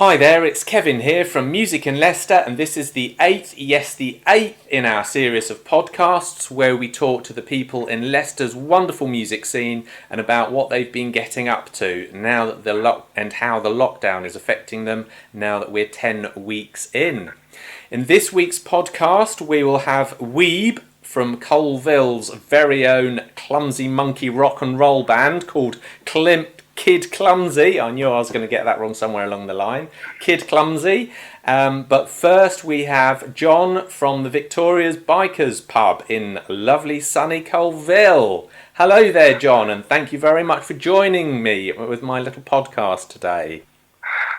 Hi there, it's Kevin here from Music in Leicester, and this is the eighth in our series of podcasts where we talk to the people in Leicester's wonderful music scene and about what they've been getting up to now that and how the lockdown is affecting them now that we're 10 weeks in. In this week's podcast, we will have Weab from Coalville's very own Clumsy monkey rock and roll band called Kid Klumsy. I knew I was going to get that wrong somewhere along the line. Kid Klumsy. But first we have John from the Victoria's Bikers pub in lovely sunny Coalville. Hello there, John, and thank you very much for joining me with my little podcast today.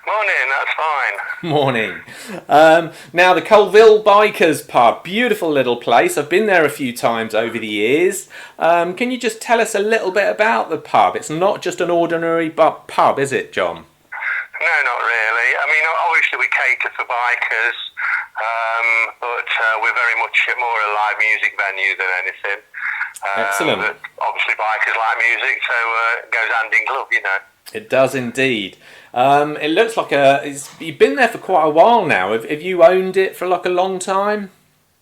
Morning, that's fine. Morning. Now, the Coalville Bikers pub, beautiful little place. I've been there a few times over the years. Can you just tell us a little bit about the pub? It's not just an ordinary pub, is it, John? No, not really. I mean, obviously we cater for bikers, but we're very much more a live music venue than anything. Excellent. But obviously bikers like music, so it goes hand in glove, you know. It does indeed. It looks like you've been there for quite a while now. Have you owned it for like a long time?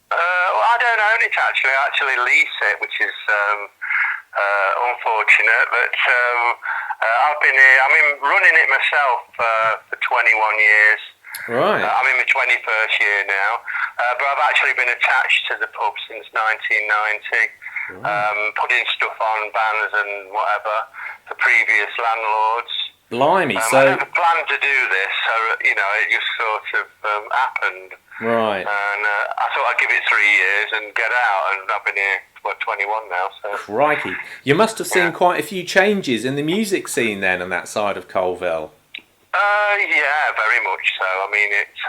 Well, I don't own it actually. I actually lease it, which is unfortunate. But I've been here. I mean, running it myself for 21 years. Right. I'm in my 21st year now. But I've actually been attached to the pub since 1990. Right. Putting stuff on bands and whatever for previous landlords. Blimey, I never planned to do this, so you know, it just sort of happened. Right. And I thought I'd give it 3 years and get out, and I've been here 21 now. So. Crikey, you must have seen quite a few changes in the music scene then on that side of Coalville. Yeah, very much so. I mean, it's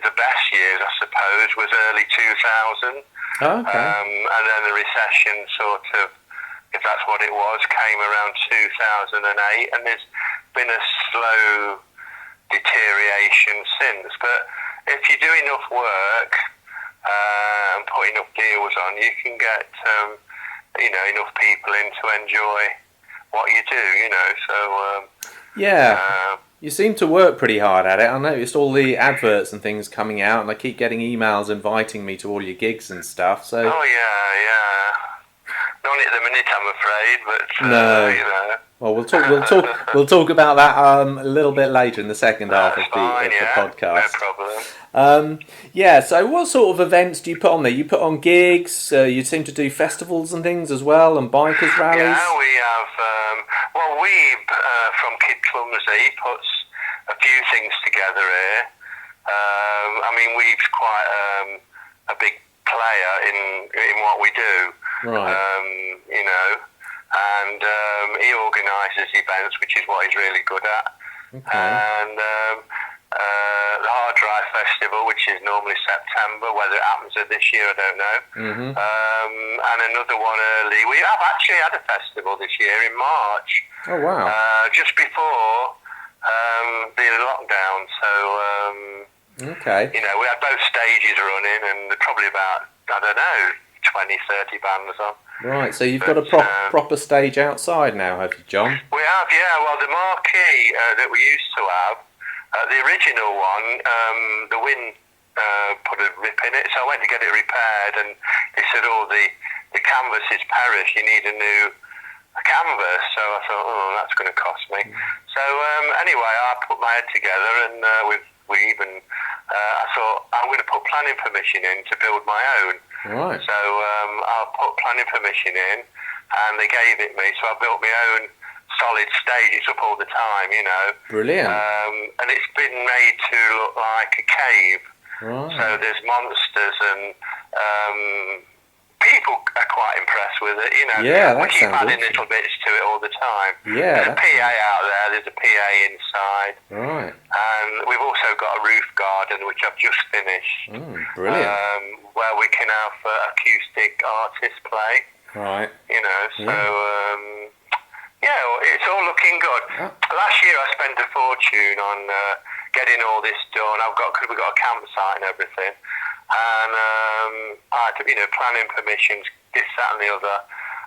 the best years, I suppose, was early 2000. Oh, okay. And then the recession sort of, if that's what it was, came around 2008, and there's been a slow deterioration since. But if you do enough work and put enough deals on, you can get enough people in to enjoy what you do, you know. So yeah. You seem to work pretty hard at it. I noticed all the adverts and things coming out, and I keep getting emails inviting me to all your gigs and stuff. So. Oh yeah. Not at the minute, I'm afraid, but no. You know. Well, we'll talk about that a little bit later in the second half of the podcast. No problem. Yeah. So, what sort of events do you put on there? You put on gigs. You seem to do festivals and things as well, and bikers rallies. Yeah, we have. Weab from Kid Klumsy puts a few things together here. I mean, Weab's quite a big player in what we do. Right. You know, and he organises events, which is what he's really good at. Okay. And the Hard Drive Festival, which is normally September. Whether it happens this year, I don't know. Mm-hmm. And another one early. We have actually had a festival this year in March. Oh wow! Just before the lockdown. So okay. You know, we had both stages running, and probably about 20, 30 bands on. Right, so you've got a proper stage outside now, have you, John? We have, yeah. Well, the marquee that we used to have, the original one, the wind put a rip in it, so I went to get it repaired, and they said, the canvas is perished, you need a new canvas. So I thought, that's going to cost me. So anyway, I put my head together, and we even, I thought, I'm going to put planning permission in to build my own. Right. So I put planning permission in, and they gave it me. So I built my own solid stage. It's up all the time, you know. Brilliant. And it's been made to look like a cave. Right. So there's monsters, and people are quite impressed with it. You know. Yeah, that we keep sounds adding awesome. little bits to it all the time. Yeah. There's a PA out there. There's a PA inside. Right. And we've also got a roof garden, which I've just finished. Brilliant. Where we can have acoustic artists play. Right. You know, so Yeah. it's all looking good. Oh. Last year I spent a fortune on getting all this done. Because we've got a campsite and everything, and I had to, planning permissions, this, that, and the other.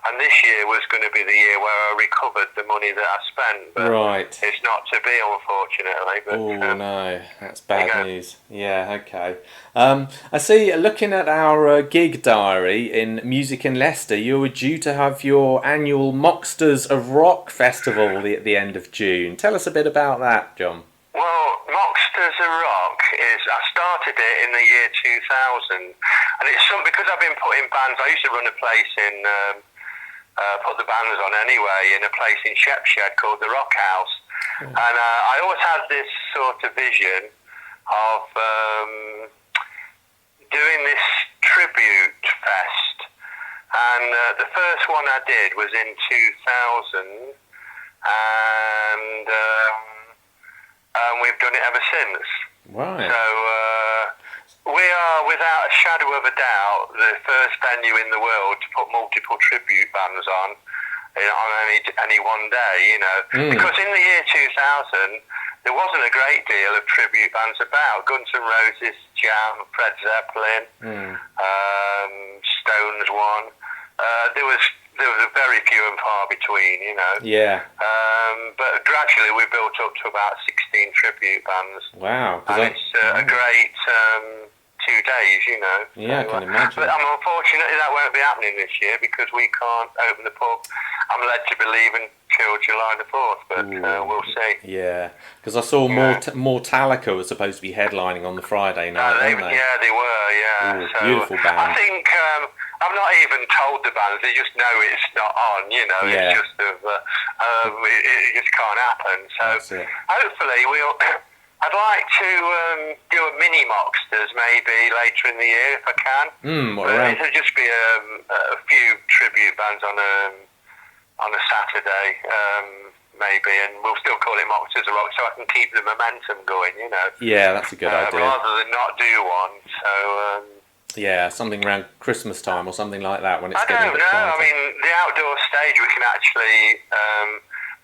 And this year was going to be the year where I recovered the money that I spent. But right. it's not to be, unfortunately. But, oh, no. That's bad news. Yeah, okay. I see, looking at our gig diary in Music in Leicester, you were due to have your annual Mocksters of Rock Festival at the end of June. Tell us a bit about that, John. Well, Mocksters of Rock I started it in the year 2000, and it's because I've been putting bands. I used to run a place in, put the bands on anyway, in a place in Shepshed called the Rock House, and I always had this sort of vision of doing this tribute fest, and the first one I did was in 2000, and we've done it ever since. Right. So we are, without a shadow of a doubt, the first venue in the world to put multiple tribute bands on any one day, you know. Because in the year 2000, there wasn't a great deal of tribute bands about. Guns N' Roses, Jam, Fred Zeppelin, Stones one. There was a very few and far between, you know. Yeah. But gradually we built up to about 16 tribute bands. Wow. And it's a great 2 days, you know. Yeah, so, I can imagine. But unfortunately that won't be happening this year because we can't open the pub. I'm led to believe until July the 4th, but we'll see. Yeah, because I saw Mortalica was supposed to be headlining on the Friday night, weren't they? Yeah, they were, yeah. Ooh, so, beautiful band. I think I've not even told the bands, they just know it's not on, you know. Yeah. It's just, it just can't happen. So hopefully I'd like to do a mini Mocksters maybe later in the year if I can. It'll just be a few tribute bands on a Saturday, maybe, and we'll still call it Mocksters of Rock so I can keep the momentum going, you know. Yeah, that's a good idea. Rather than not do one, so... yeah, something around Christmas time or something like that when it's getting a bit quieter. I mean, the outdoor stage we can actually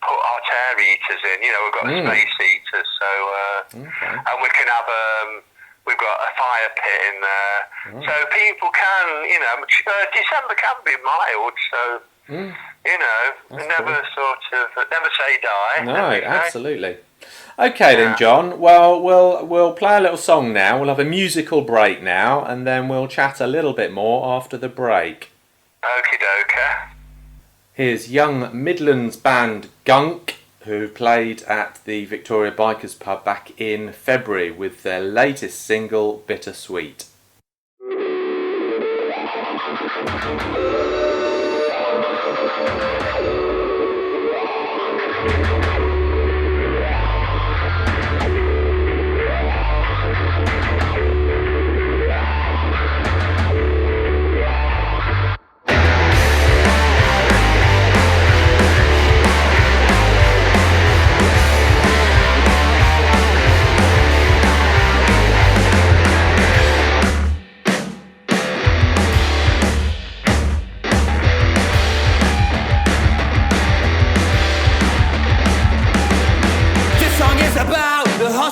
put our tear eaters in, you know, we've got space eaters, so... And we can have... we've got a fire pit in there, so people can, you know... December can be mild, so... You know, never say die. No, absolutely. Okay then, John. Well, we'll play a little song now. We'll have a musical break now, and then we'll chat a little bit more after the break. Okie dokie. Here's young Midlands band GÜNK, who played at the Victoria Bikers Pub back in February with their latest single, Bittersweet.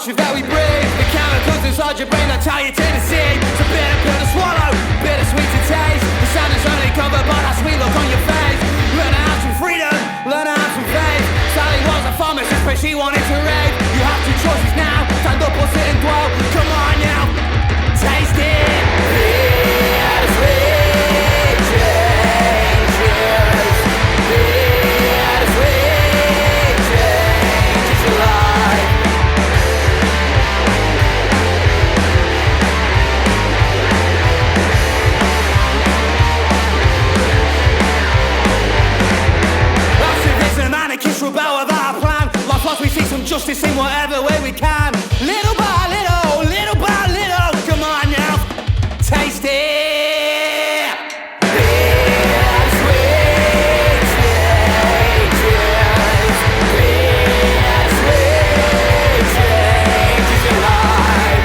That we breathe, the chemicals inside your brain that tell you to deceive. So bitter pill to swallow, bittersweet to taste. The sound is only covered by that sweet look on your face. Learn to have some freedom, learn to have some faith. Sally was a pharmacist but she wanted to rave. You have two choices now, stand up or sit and dwell. Come on now, taste it. Bittersweet changes. Bittersweet changes your life. Rebel without a plan. Life lost, we see some justice in whatever way we can. Little by little, little by little. Come on now, taste it. Bittersweet changes. Bittersweet changes your life.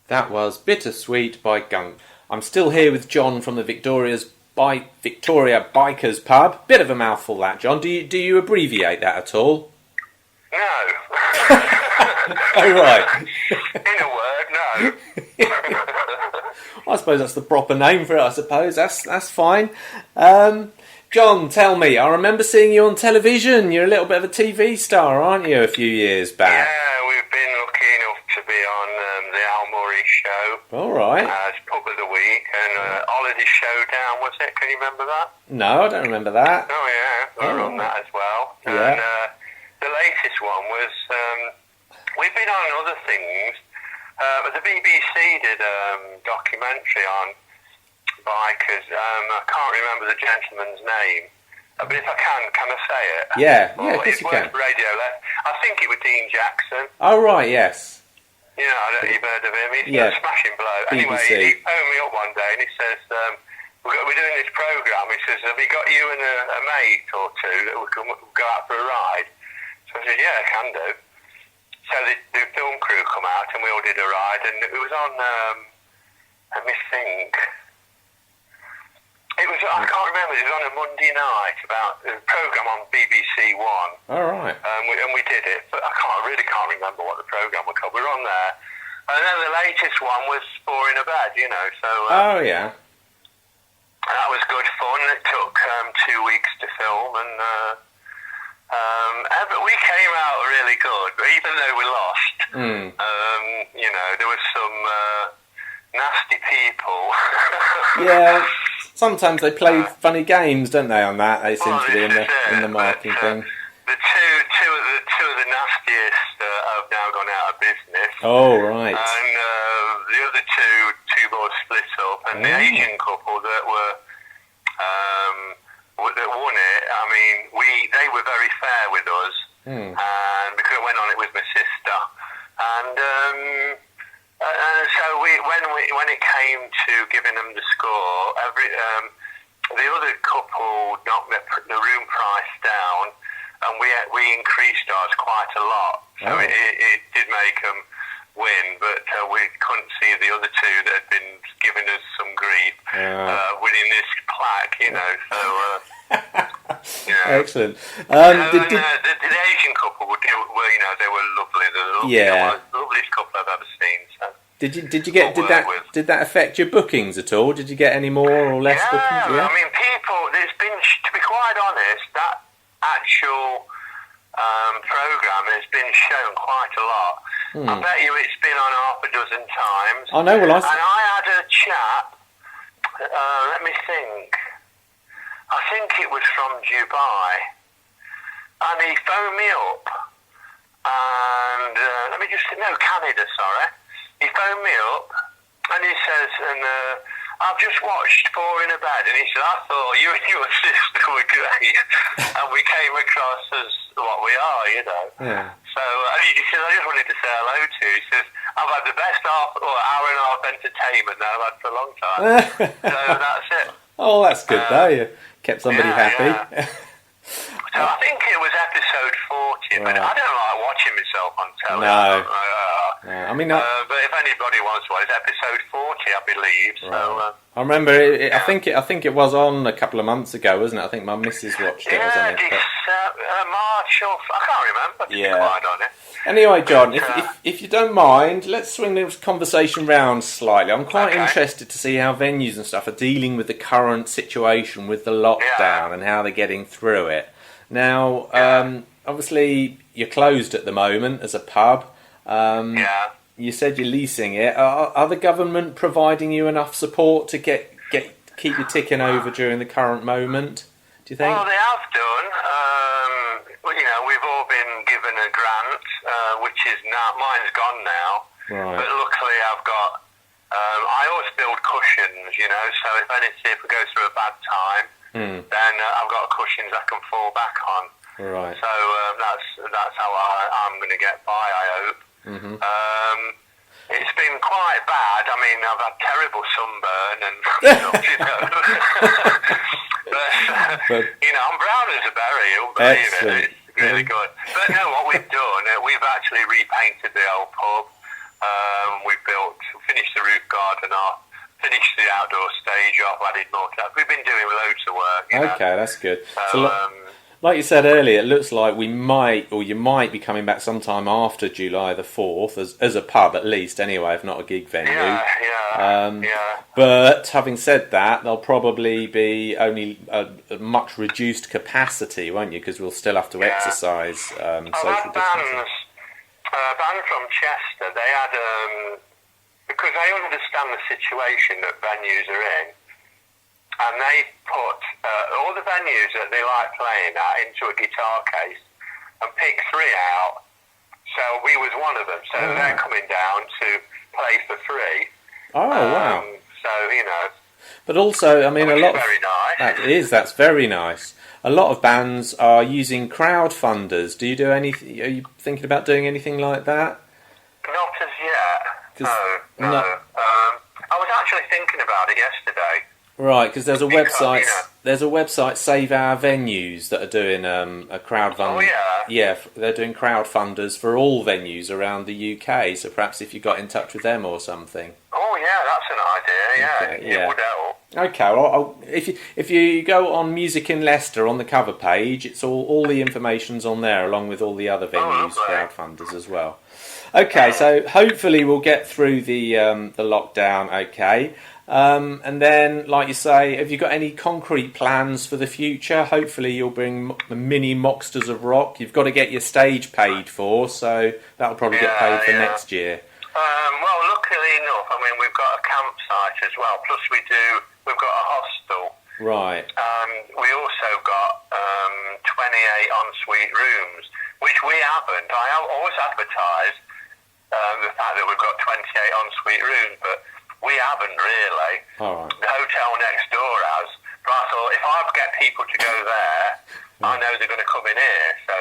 That was Bittersweet by GÜNK. I'm still here with John from the Victoria Bikers Pub. Bit of a mouthful that, John. Do you abbreviate that at all? No. Oh, right. In a word, no. I suppose that's the proper name for it, I suppose. That's fine. John, tell me, I remember seeing you on television. You're a little bit of a TV star, aren't you, a few years back? Yeah, we've been lucky enough to be on the Al Murray show. All right. As Pub of the Week, and Holiday Showdown, was it? Can you remember that? No, I don't remember that. Oh, yeah, we were on that as well. Yeah. And the latest one was, we've been on other things, but the BBC did a documentary on bikers. I can't remember the gentleman's name, but if I can I say it? Yeah, of course you can. Radio. I think it was Dean Jackson. Oh, right, yes. You know, I don't know if you've heard of him. He's Yeah. a smashing bloke. BBC. Anyway, he phoned me up one day and he says, we're doing this programme. He says, have you got you and a mate or two that we can go out for a ride? So I said, yeah, I can do. So the film crew come out and we all did a ride, and it was on, let me think. It was, I can't remember, it was on a Monday night, about a programme on BBC One. All right. And we did it, but I really can't remember what the programme was called. We were on there. And then the latest one was Four in a Bed, you know, so... Oh, yeah. that was good fun. It took 2 weeks to film, and but we came out really good, but even though we lost, you know, there was some nasty people. Yeah. Sometimes they play funny games, don't they, on that? They seem to be in the marking thing. The two of the nastiest have now gone out of business. Oh, right. And the other two boys split up, and the Asian couple that won it, I mean, they were very fair with us, and because I went on it with my sister, and so when it came to giving them the score, the other couple knocked the room price down, and we increased ours quite a lot. So it did make them win, but we couldn't see the other two that had been giving us some grief winning this plaque, you know. So excellent. The Asian couple were, you know, they were lovely. The loveliest couple I've ever seen. So. Did that affect your bookings at all? Did you get any more or less bookings? Yeah, I mean, there's been, to be quite honest, that actual programme has been shown quite a lot. I bet you it's been on half a dozen times. Oh, no, well, and I had a chap, let me think, I think it was from Dubai, and he phoned me up, and Canada, sorry. He phoned me up, and he says, I've just watched Four in a Bed, and he said, I thought you and your sister were great, and we came across as what we are, you know. Yeah. So he says, I just wanted to say hello to you. He says, I've had the best hour and a half entertainment that I've had for a long time. So that's it. Oh, that's good, though. You kept somebody happy. Yeah. So I think it was episode 40, but I don't like watching myself on telly. No. I mean, but if anybody wants one, it's episode 40, I believe. So I remember it. I think it was on a couple of months ago, wasn't it? I think my missus watched it. Yeah, March or I can't remember. To be quite honest. Anyway, John, if you don't mind, let's swing this conversation round slightly. I'm quite interested to see how venues and stuff are dealing with the current situation with the lockdown and how they're getting through it. Now, obviously, you're closed at the moment as a pub. You said you're leasing it. Are the government providing you enough support to keep you ticking over during the current moment? Do you think? Well, they have done. You know, we've all been given a grant, which is now mine's gone now. Right. But luckily, I've got. I always build cushions, you know. So if we go through a bad time, then I've got cushions I can fall back on. Right. So that's how I'm going to get by, I hope. Mm-hmm. It's been quite bad. I mean, I've had terrible sunburn and stuff, you know. but you know, I'm brown as a berry. You'll believe it. It's really good. But no, what we've done, we've actually repainted the old pub. We finished finished the roof garden off, finished the outdoor stage off, added more to that. We've been doing loads of work. Okay, that's good. So, like you said earlier, it looks like we might, or you might be coming back sometime after July the 4th, as a pub at least, anyway, if not a gig venue. Yeah. But having said that, there'll probably be only a much reduced capacity, won't you? Because we'll still have to exercise social distancing. A band from Chester, they had, because they understand the situation that venues are in, and they put all the venues that they like playing at into a guitar case and picked 3 out. So we was one of them. So they're coming down to play for free. Oh, wow. So, you know. But also, I mean, a lot. Very nice. That's very nice. A lot of bands are using crowdfunders. Do you do anything? Are you thinking about doing anything like that? Not as yet. No. I was actually thinking about it yesterday. Right, because there's a website. There's a website, Save Our Venues, that are doing a crowdfunding. Oh yeah. Yeah, they're doing crowdfunders for all venues around the UK. So perhaps if you got in touch with them or something. Oh yeah, that's an idea. Yeah, it would help. Okay, well, if you go on Music in Leicester on the cover page, it's all the information's on there, along with all the other venues crowdfunders as well. Okay, so hopefully we'll get through the lockdown. Okay. And then, like you say, have you got any concrete plans for the future? Hopefully you'll bring the mini Mocksters of Rock. You've got to get your stage paid for, so that'll probably get paid for next year. Well, luckily enough, I mean, we've got a campsite as well, plus we've got a hostel. Right. We also got 28 ensuite rooms, which we haven't. I always advertise the fact that we've got 28 ensuite rooms, but we haven't really. All right. The hotel next door has. But I thought if I get people to go there, I know they're going to come in here. So.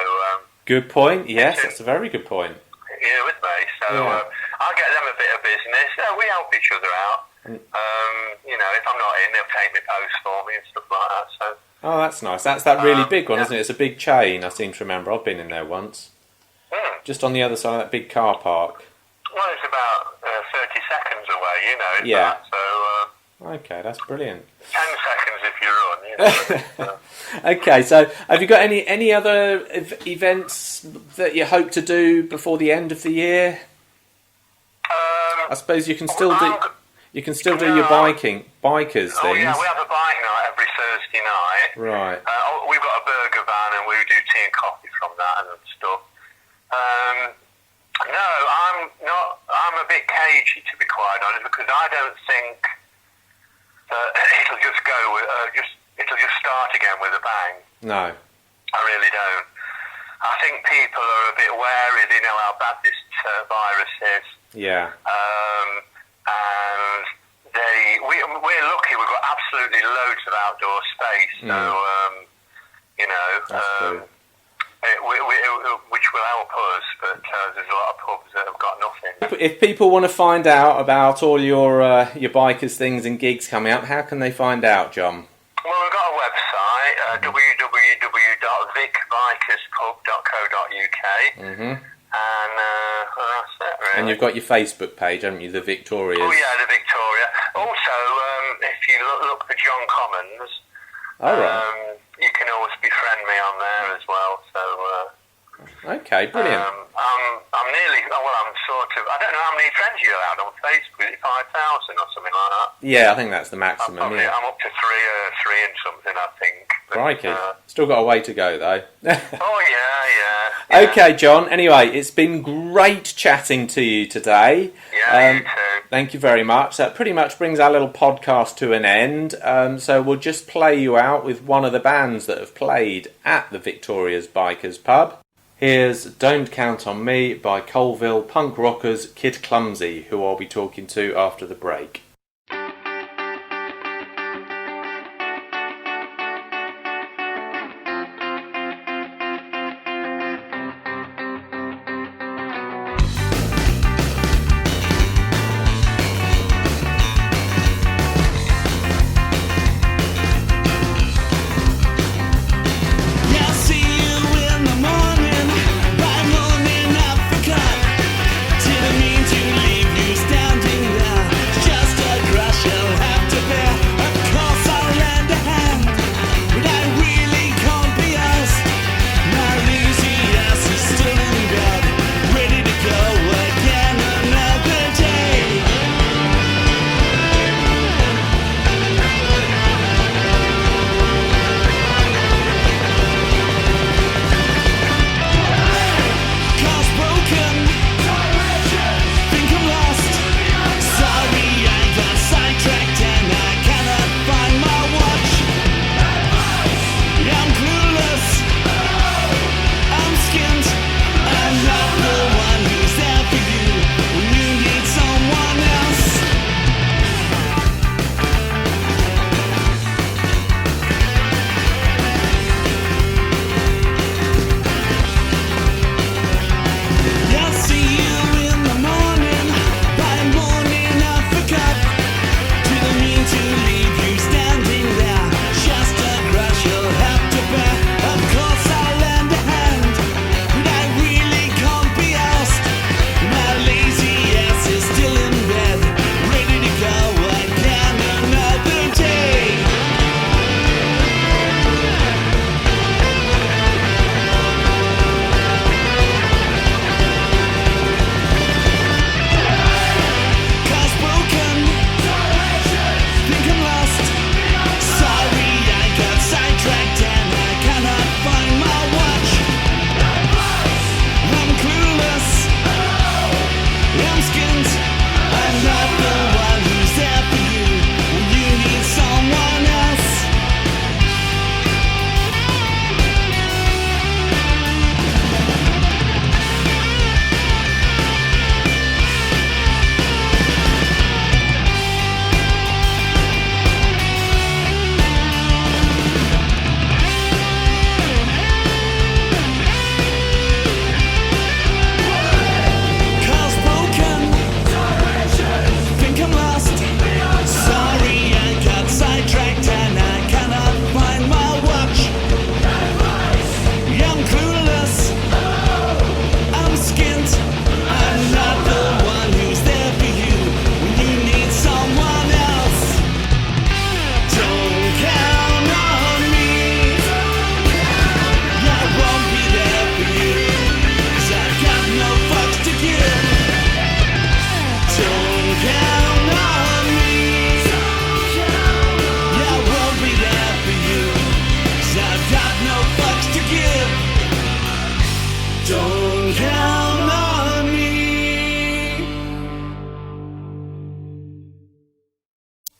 Good point. Yes, that's a very good point. You're with me. So I'll get them a bit of business. We help each other out. You know, if I'm not in, they'll take me post for me and stuff like that. So. Oh, that's nice. That's that really big one, isn't it? It's a big chain. I seem to remember. I've been in there once. Just on the other side of that big car park. Well, it's about 30 seconds away, you know. Yeah. So. Okay, that's brilliant. 10 seconds if you run, you know. Okay, so have you got any other events that you hope to do before the end of the year? I suppose you can still do your bikers things. Oh yeah, we have a bike night every Thursday night. Right. We've got a burger van and we do tea and coffee from that and stuff. No, I'm not. I'm a bit cagey, to be quite honest, because I don't think that it'll just go with it'll just start again with a bang. No, I really don't. I think people are a bit wary. They know how bad this virus is. Yeah. And we're lucky. We've got absolutely loads of outdoor space. So you know. That's true. Which will help us, but there's a lot of pubs that have got nothing. If people want to find out about all your bikers things and gigs coming up, how can they find out, John? Well, we've got a website, www.vicbikerspub.co.uk, and that's it, really. And you've got your Facebook page, haven't you, the Victorias? Oh yeah, the Victoria. Also, if you look for John Commons, you can always befriend me on there as well. So. Okay, brilliant. I'm nearly. Well, I'm sort of. I don't know how many friends you allowed on Facebook. 5,000 or something like that. Yeah, I think that's the maximum. I'm up to three and something, I think. Crikey. Still got a way to go, though. Oh yeah. Okay, John. Anyway, it's been great chatting to you today. Yeah, you too. Thank you very much. That pretty much brings our little podcast to an end. So we'll just play you out with one of the bands that have played at the Victoria's Bikers Pub. Here's Don't Count on Me by Coalville punk rockers Kid Klumsy, who I'll be talking to after the break. Didn't mean to leave you standing there.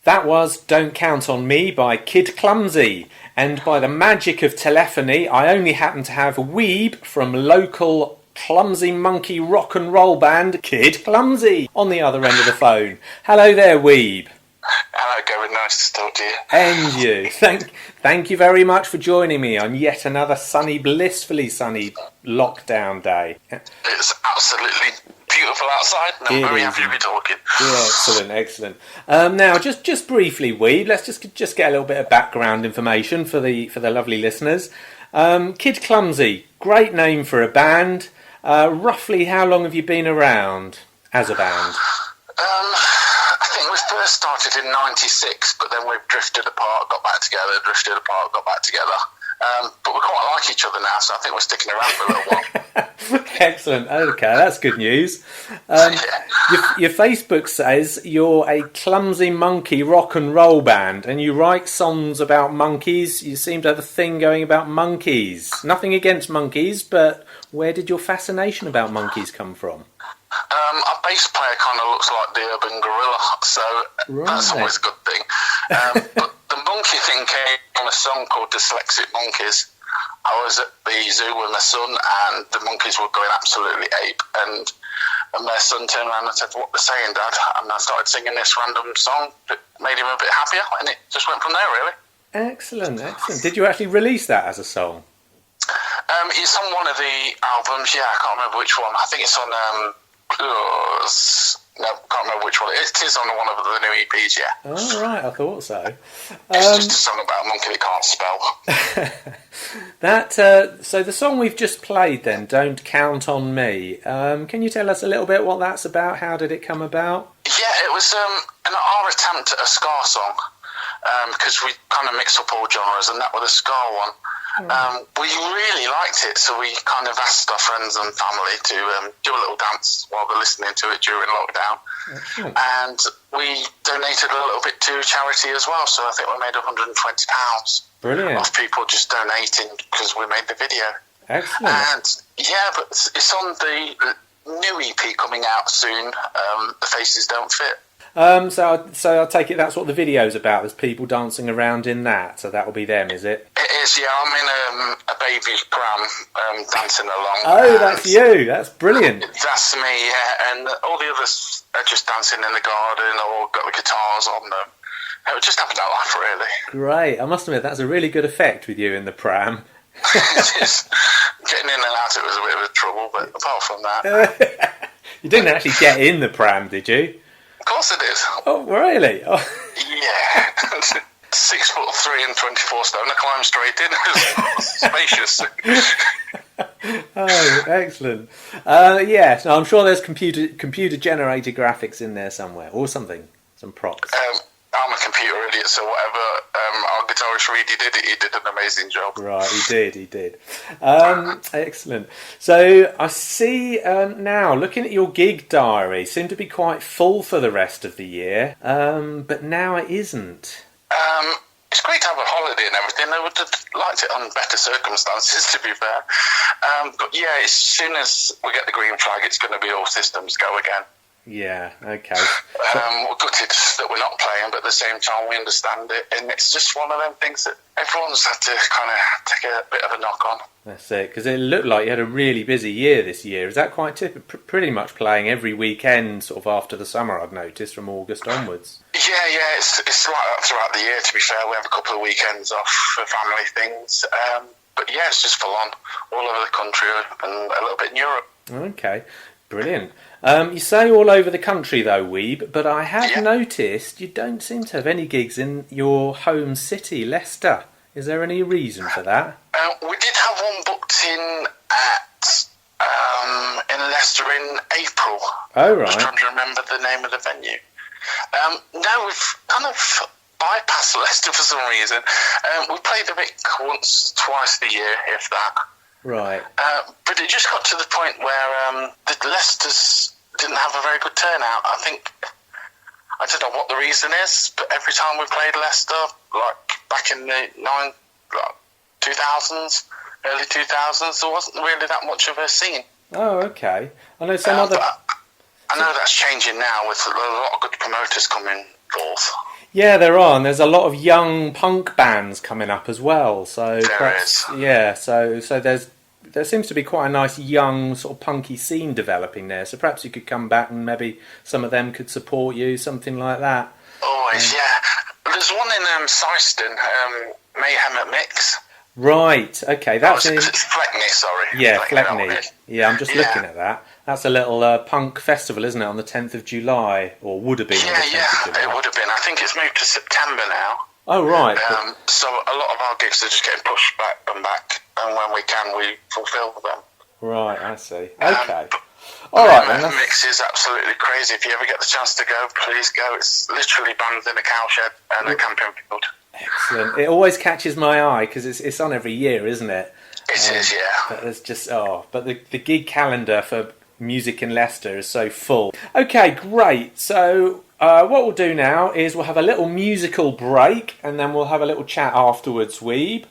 That was Don't Count on Me by Kid Klumsy. And by the magic of telephony, I only happen to have Weab from local clumsy monkey rock and roll band Kid Klumsy on the other end of the phone. Hello there, Weab. Hello, Gavin. Nice to talk to you. And you. Thank you very much for joining me on yet another sunny, blissfully sunny lockdown day. It's absolutely beautiful outside, and I'm very happy to be talking. Yeah, excellent. Now, just briefly, Weeb, let's just get a little bit of background information for the lovely listeners. Kid Klumsy, great name for a band. Roughly, how long have you been around as a band? I think we first started in '96, but then we've drifted apart, got back together, drifted apart, got back together. But we quite like each other now, so I think we're sticking around for a little while. Excellent. Okay, that's good news. Your Facebook says you're a clumsy monkey rock and roll band, and you write songs about monkeys. You seem to have a thing going about monkeys. Nothing against monkeys, but where did your fascination about monkeys come from? Our bass player kind of looks like the urban gorilla, so that's always a good thing. But the monkey thing came from a song called Dyslexic Monkeys. I was at the zoo with my son, and the monkeys were going absolutely ape. And my son turned around and said, "What they're saying, Dad?" And I started singing this random song that made him a bit happier, and it just went from there, really. Excellent. Did you actually release that as a song? It's on one of the albums, yeah, I can't remember which one. I think it's on... no, can't remember which one. It is on one of the new EPs, yeah. Oh, right, I thought so. It's just a song about a monkey that can't So spell. the song we've just played then, Don't Count on Me, can you tell us a little bit what that's about? How did it come about? Yeah, it was our attempt at a ska song, because we kind of mixed up all genres, and that was a ska one. We really liked it, so we kind of asked our friends and family to do a little dance while they're listening to it during lockdown. And we donated a little bit to charity as well, so I think we made £120. Brilliant. Of people just donating because we made the video. Excellent. And yeah, but it's on the new EP coming out soon, The Faces Don't Fit. So I take it that's what the video's about. There's people dancing around in that, so that will be them, is it? It is, yeah. I'm in a baby pram dancing along. Oh, that's you. That's brilliant. That's me, yeah. And all the others are just dancing in the garden or got the guitars on them. It was just having a laugh, really. Great. I must admit, that's a really good effect with you in the pram. Just getting in and out, it was a bit of a trouble, but apart from that... You didn't actually get in the pram, did you? Of course I did. Oh, really? Oh. Yeah. 6'3" and 24 stone. I climbed straight in. It was spacious. Oh, excellent. Yes, I'm sure there's computer generated graphics in there somewhere, or something, some props. I'm a computer idiot, so whatever our guitarist Reedy did, he did an amazing job. Right, he did. Excellent. So I see now, looking at your gig diary, seemed to be quite full for the rest of the year, but now it isn't. It's great to have a holiday and everything. I would have liked it on better circumstances, to be fair. But yeah, as soon as we get the green flag, it's going to be all systems go again. Yeah, okay. We're gutted that we're not playing, but at the same time we understand it, and it's just one of them things that everyone's had to kind of take a bit of a knock on. That's it, because it looked like you had a really busy year this year. Is that quite typical? Pretty much playing every weekend sort of after the summer, I've noticed, from August onwards. Yeah, it's like that throughout the year, to be fair. We have a couple of weekends off for family things, but yeah, it's just full on all over the country and a little bit in Europe. Okay, brilliant. You say all over the country though, Weeb, but I have noticed you don't seem to have any gigs in your home city, Leicester. Is there any reason for that? We did have one booked in Leicester in April. Oh, right. I was trying to remember the name of the venue. No, we've kind of bypassed Leicester for some reason. We played the Vic twice a year, if that. Right. But it just got to the point where the Leicesters didn't have a very good turnout. I don't know what the reason is, but every time we played Leicester, like back in the 2000s, early 2000s, there wasn't really that much of a scene. Oh, okay. I know some other... I know that's changing now with a lot of good promoters coming forth. Yeah, there are, and there's a lot of young punk bands coming up as well. So so there seems to be quite a nice young sort of punky scene developing there. So perhaps you could come back and maybe some of them could support you, something like that. Always, yeah. There's one in Syston, Mayhem at Mix. Right. Okay. That's it's Fleckney, sorry. Yeah, Fleckney. Yeah, I'm just looking at that. That's a little punk festival, isn't it, on the 10th of July, or would have been on the 10th of July? It would have been. I think it's moved to September now. Oh, right. So a lot of our gigs are just getting pushed back, and when we can, we fulfil them. Right, I see. Okay. All right, then. Mix is absolutely crazy. If you ever get the chance to go, please go. It's literally bands in a cowshed and a camping field. Excellent. It always catches my eye because it's on every year, isn't it? It is, yeah. But there's just but the gig calendar for music in Leicester is so full. Okay, great. So what we'll do now is we'll have a little musical break and then we'll have a little chat afterwards, Weeb.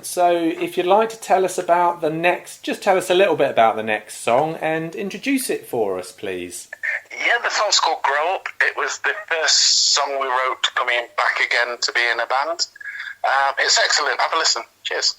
So if you'd like to tell us about just tell us a little bit about the next song and introduce it for us, please. Yeah, the song's called Grow Up. It was the first song we wrote coming back again to be in a band. It's excellent. Have a listen. Cheers.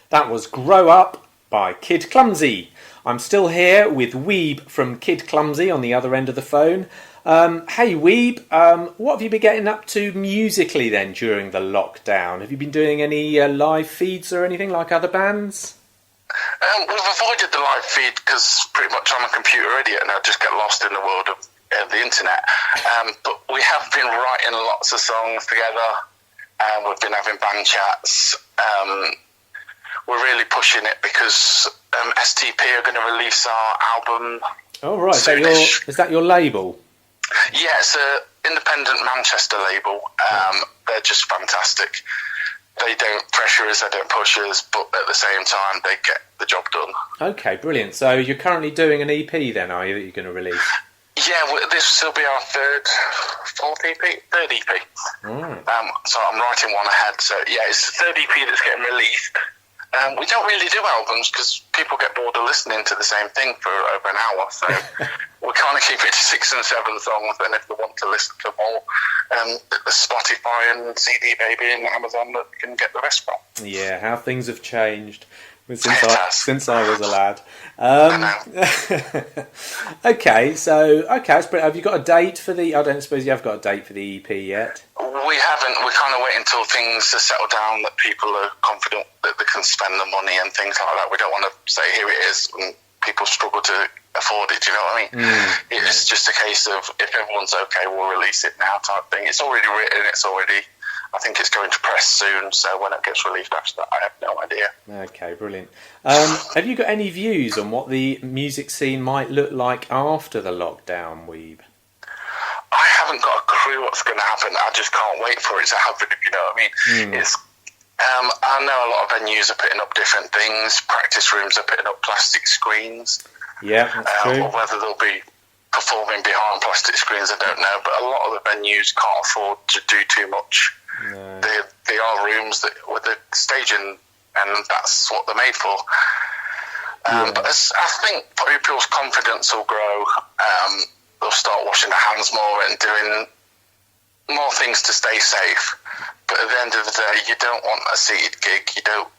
That was Grow Up by Kid Klumsy. I'm still here with Weeb from Kid Clumsy on the other end of the phone. Hey Weeb, what have you been getting up to musically then during the lockdown? Have you been doing any live feeds or anything like other bands? We've avoided the live feed because pretty much I'm a computer idiot and I just get lost in the world of the internet. But we have been writing lots of songs together. We've been having band chats. We're really pushing it because STP are going to release our album. Oh right, is that your label? Yeah, it's independent Manchester label. They're just fantastic. They don't pressure us, they don't push us, but at the same time, they get the job done. Okay, brilliant. So you're currently doing an EP then, are you, that you're going to release? Yeah, this will be our third EP. So I'm writing one ahead. So yeah, it's the third EP that's getting released. We don't really do albums because people get bored of listening to the same thing for over an hour. So we kind of keep it to 6 and 7 songs. And if they want to listen to more, there's Spotify and CD Baby and Amazon that you can get the rest from. Yeah, how things have changed since I was a lad. Okay, so have you got a date for the? I don't suppose you have got a date for the EP yet. We haven't. We're kind of waiting until things are settled down, that people are confident that they can spend the money and things like that. We don't want to say here it is and people struggle to afford it. Do you know what I mean? It's just a case of if everyone's okay, we'll release it now type thing. It's already written. I think it's going to press soon, so when it gets released after that, I have no idea. Okay, brilliant. Have you got any views on what the music scene might look like after the lockdown, Weeb? I haven't got a clue what's going to happen. I just can't wait for it to happen, if you know what I mean. It's I know a lot of venues are putting up different things. Practice rooms are putting up plastic screens. Yeah, that's true. Or whether they'll be performing behind plastic screens, I don't know. But a lot of the venues can't afford to do too much. No. They are rooms with a staging, and that's what they're made for. But I think people's confidence will grow. They'll start washing their hands more and doing more things to stay safe. But at the end of the day, you don't want a seated gig.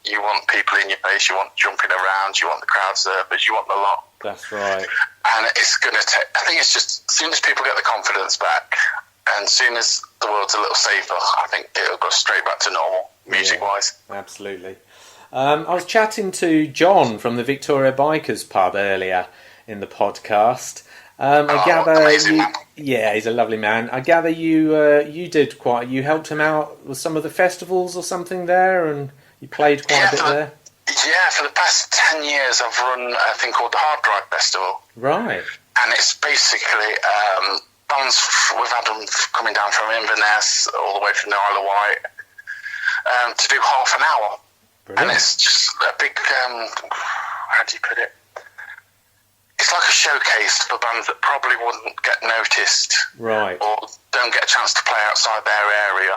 You want people in your face. You want jumping around. You want the crowd surfers. You want the lot. That's right. And it's going to take. I think it's just as soon as people get the confidence back, and as soon as the world's a little safer, I think it'll go straight back to normal, music-wise. Absolutely. I was chatting to John from the Victoria Bikers pub earlier in the podcast. I gather he's a lovely man. I gather you helped him out with some of the festivals or something there, and you played quite a bit there. Yeah, for the past 10 years I've run a thing called the Hard Drive Festival. Right. And it's basically bands, we've had them coming down from Inverness all the way from the Isle of Wight to do half an hour. Brilliant. And it's just a big, how do you put it? It's like a showcase for bands that probably wouldn't get noticed, right, or don't get a chance to play outside their area.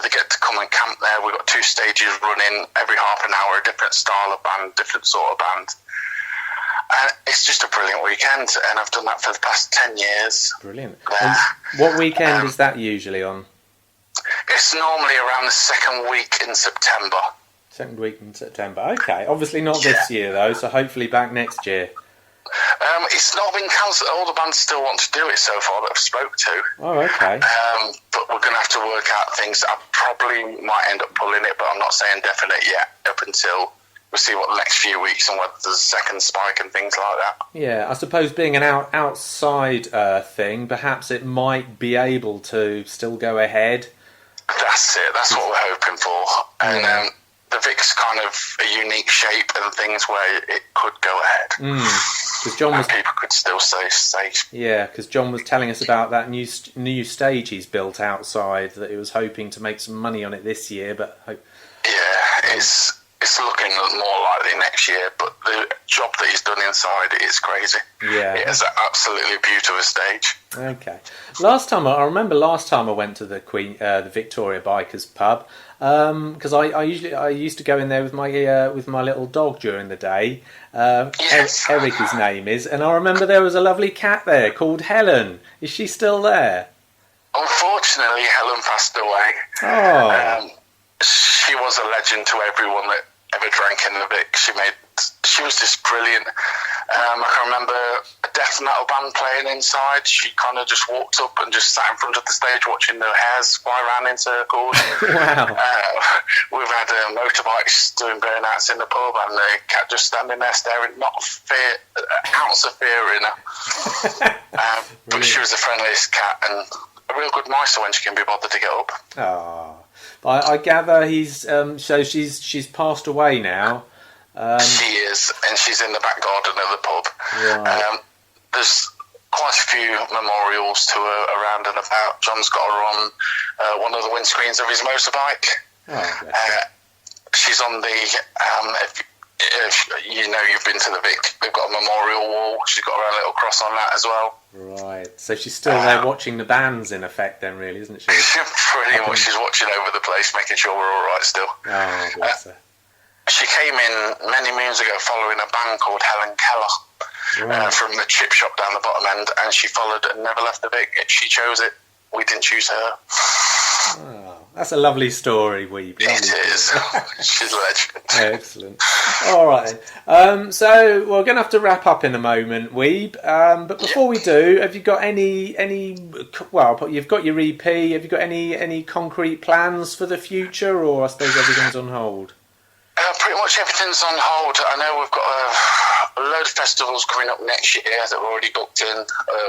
They get to come and camp there. We've got 2 stages running every half an hour, a different style of band, different sort of band. And it's just a brilliant weekend, and I've done that for the past 10 years. Brilliant. And what weekend is that usually on? It's normally around the second week in September. Second week in September. Okay. Obviously not this year, though, so hopefully back next year. It's not been cancelled. All the bands still want to do it so far that I've spoke to. Oh, okay. But we're going to have to work out things. I probably might end up pulling it, but I'm not saying definite yet up until we see what the next few weeks and whether there's a second spike and things like that. Yeah, I suppose being an outside thing, perhaps it might be able to still go ahead. That's it. That's what we're hoping for. And the Vic's kind of a unique shape and things where it could go ahead. Because John was, people could still stay safe. Yeah, because John was telling us about that new stage he's built outside, that he was hoping to make some money on it this year, but it's looking more likely next year. But the job that he's done inside it is crazy. Yeah, it is absolutely a beautiful stage. Okay. I remember last time I went to the Victoria Bikers pub. Because I used to go in there with my little dog during the day. Eric, his name is, and I remember there was a lovely cat there called Helen. Is she still there? Unfortunately, Helen passed away. Oh. She was a legend to everyone that ever drank in the Vic. She was just brilliant. I can remember a death metal band playing inside. She kind of just walked up and just sat in front of the stage watching their hairs fly around in circles. Wow. We've had motorbikes doing burnouts in the pub and the cat just standing there staring, not an ounce of fear in her. But she was the friendliest cat and a real good micer when she can be bothered to get up. Oh. I gather so she's passed away now. She is, and she's in the back garden of the pub. Right. There's quite a few memorials to her around and about. John's got her on one of the windscreens of his motorbike. Oh, bless her. She's on the, if you know you've been to the Vic, they've got a memorial wall. She's got her own little cross on that as well. Right. So she's still there watching the bands, in effect, then, really, isn't she? Pretty much, she's watching over the place, making sure we're all right still. Oh, bless her. She came in many moons ago following a band called Helen Keller from the chip shop down the bottom end, and she followed and never left the Vic. She chose it. We didn't choose her. Oh, that's a lovely story, Weeb. It is. She's a legend. Excellent. All right. So we're going to have to wrap up in a moment, Weeb. But before we do, have you got any? Well, you've got your EP. Have you got any concrete plans for the future, or I suppose everything's on hold? Pretty much everything's on hold. I know we've got a load of festivals coming up next year that we're already booked in.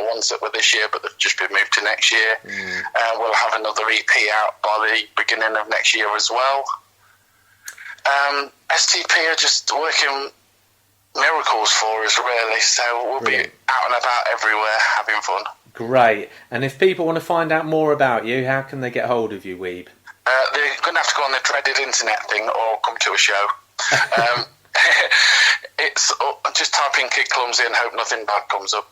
Ones that were this year, but they've just been moved to next year. We'll have another EP out by the beginning of next year as well. STP are just working miracles for us, really. So we'll be out and about everywhere, having fun. Great. And if people want to find out more about you, how can they get hold of you, Weeb? They're going to have to go on the dreaded internet thing or come to a show. It's just type in Kid Klumsy and hope nothing bad comes up.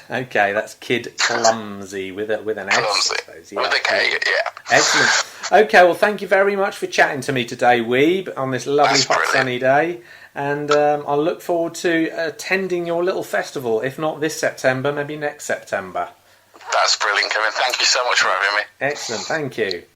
Okay, that's Kid Klumsy with an S, Clumsy. I suppose. Yeah. With a K, yeah. Excellent. Okay, well, thank you very much for chatting to me today, Weeb, on this lovely hot sunny day. And I'll look forward to attending your little festival, if not this September, maybe next September. That's brilliant, Kevin. Thank you so much for having me. Excellent, thank you.